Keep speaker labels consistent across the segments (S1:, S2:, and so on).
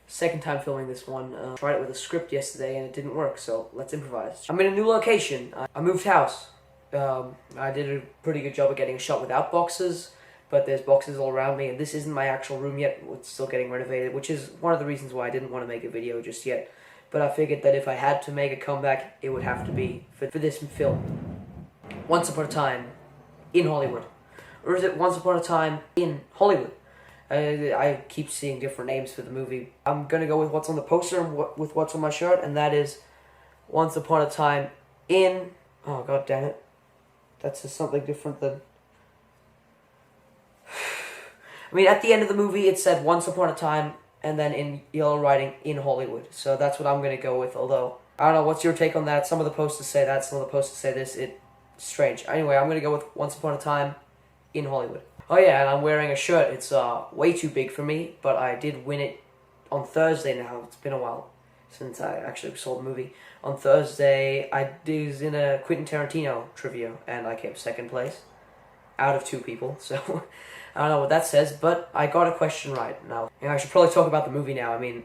S1: Second time filming this one. Tried it with a script yesterday and it didn't work, so let's improvise. I'm in a new location. I moved house. I did a pretty good job of getting a shot without boxes, but there's boxes all around me, and this isn't my actual room yet. It's still getting renovated, which is one of the reasons why I didn't want to make a video just yet. But I figured that if I had to make a comeback, it would have to be for this film. Once Upon a Time in Hollywood. Or is it Once Upon a Time in Hollywood? I keep seeing different names for the movie. I'm gonna go with what's on the poster and with what's on my shirt, and that is Once Upon a Time in... Oh, god damn it. That's just something different than... I mean, at the end of the movie, it said Once Upon a Time, and then in yellow writing, in Hollywood. So that's what I'm gonna go with, although... I don't know, what's your take on that? Some of the posters say that, some of the posters say this. It's strange. Anyway, I'm gonna go with Once Upon a Time in Hollywood. Oh yeah, and I'm wearing a shirt. It's way too big for me, but I did win it on Thursday now. It's been a while since I actually saw the movie. On Thursday, I was in a Quentin Tarantino trivia, and I came second place out of 2 people, so I don't know what that says, but I got a question right. Now, I should probably talk about the movie now. I mean,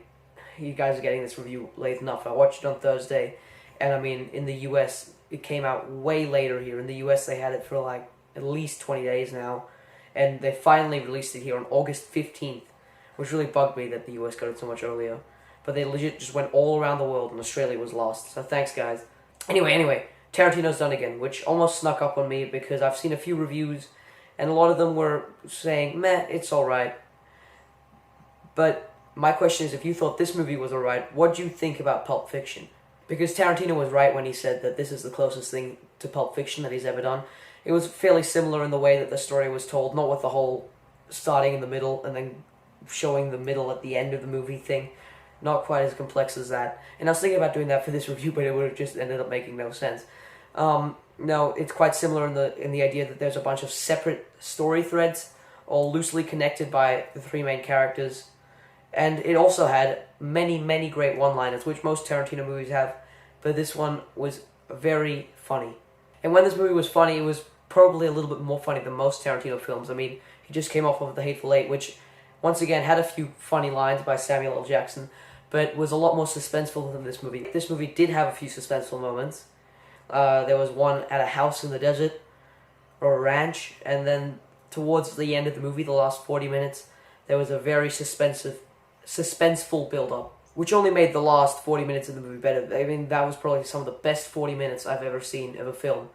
S1: you guys are getting this review late enough. I watched it on Thursday, and I mean, in the US, it came out way later here. In the US, they had it for like at least 20 days now. And they finally released it here on August 15th, which really bugged me that the US got it so much earlier. But they legit just went all around the world, and Australia was lost. So thanks, guys. Anyway, Tarantino's done again, which almost snuck up on me because I've seen a few reviews, and a lot of them were saying, meh, it's alright. But my question is, if you thought this movie was alright, what do you think about Pulp Fiction? Because Tarantino was right when he said that this is the closest thing to Pulp Fiction that he's ever done. It was fairly similar in the way that the story was told, not with the whole starting in the middle and then showing the middle at the end of the movie thing. Not quite as complex as that. And I was thinking about doing that for this review, but it would have just ended up making no sense. No, it's quite similar in the idea that there's a bunch of separate story threads, all loosely connected by the 3 main characters. And it also had many, many great one-liners, which most Tarantino movies have, but this one was very funny. And when this movie was funny, it was probably a little bit more funny than most Tarantino films. I mean, he just came off of The Hateful Eight, which, once again, had a few funny lines by Samuel L. Jackson, but was a lot more suspenseful than this movie. This movie did have a few suspenseful moments. There was one at a house in the desert, or a ranch, and then towards the end of the movie, the last 40 minutes, there was a very suspenseful build-up, which only made the last 40 minutes of the movie better. I mean, that was probably some of the best 40 minutes I've ever seen of a film.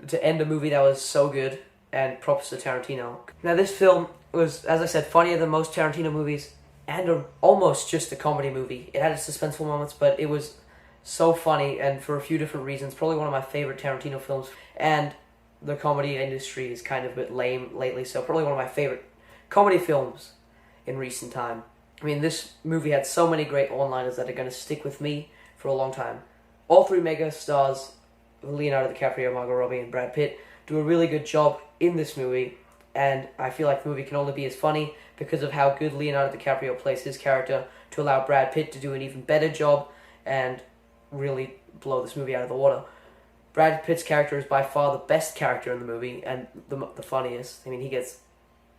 S1: To end a movie that was so good, and props to Tarantino. Now, this film was, as I said, funnier than most Tarantino movies, and almost just a comedy movie. It had its suspenseful moments, but it was so funny, and for a few different reasons. Probably one of my favorite Tarantino films, and the comedy industry is kind of a bit lame lately, so probably one of my favorite comedy films in recent time. I mean, this movie had so many great one-liners that are going to stick with me for a long time. All 3 mega stars, Leonardo DiCaprio, Margot Robbie, and Brad Pitt, do a really good job in this movie, and I feel like the movie can only be as funny because of how good Leonardo DiCaprio plays his character to allow Brad Pitt to do an even better job and really blow this movie out of the water. Brad Pitt's character is by far the best character in the movie, and the funniest. I mean, he gets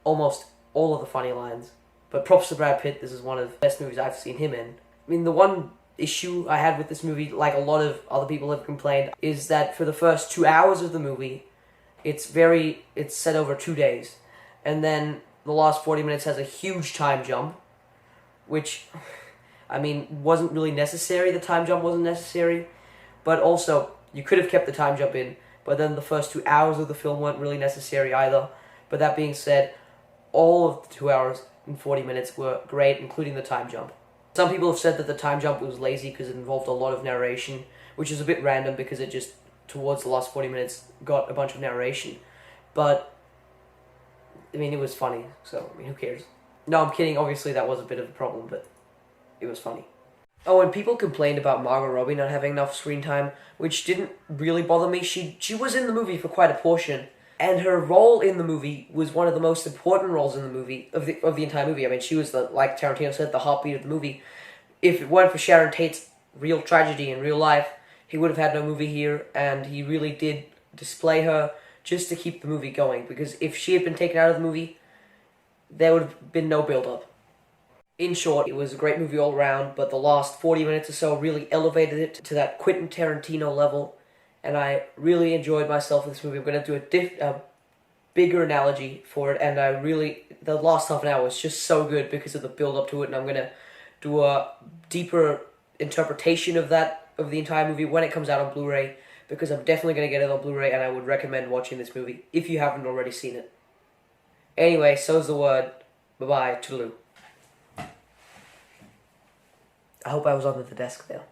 S1: almost all of the funny lines. But props to Brad Pitt, this is one of the best movies I've seen him in. I mean, the one issue I had with this movie, like a lot of other people have complained, is that for the first 2 hours of the movie, it's set over 2 days. And then the last 40 minutes has a huge time jump, which, I mean, wasn't really necessary. The time jump wasn't necessary. But also, you could have kept the time jump in, but then the first 2 hours of the film weren't really necessary either. But that being said, all of the 2 hours and 40 minutes were great, including the time jump. Some people have said that the time jump was lazy because it involved a lot of narration, which is a bit random because it just, towards the last 40 minutes, got a bunch of narration. But, I mean, it was funny, so, I mean, who cares? No, I'm kidding, obviously that was a bit of a problem, but it was funny. Oh, and people complained about Margot Robbie not having enough screen time, which didn't really bother me. She was in the movie for quite a portion, and her role in the movie was one of the most important roles in the movie, of the entire movie. I mean, she was, like Tarantino said, the heartbeat of the movie. If it weren't for Sharon Tate's real tragedy in real life, he would have had no movie here, and he really did display her just to keep the movie going, because if she had been taken out of the movie, there would have been no build-up. In short, it was a great movie all around, but the last 40 minutes or so really elevated it to that Quentin Tarantino level, and I really enjoyed myself in this movie. I'm going to do a bigger analogy for it, and the last half an hour was just so good because of the build up to it, and I'm going to do a deeper interpretation of the entire movie when it comes out on Blu-ray, because I'm definitely going to get it on Blu-ray, and I would recommend watching this movie if you haven't already seen it. Anyway, so's the word. Bye-bye. Toodaloo. I hope I was under the desk there.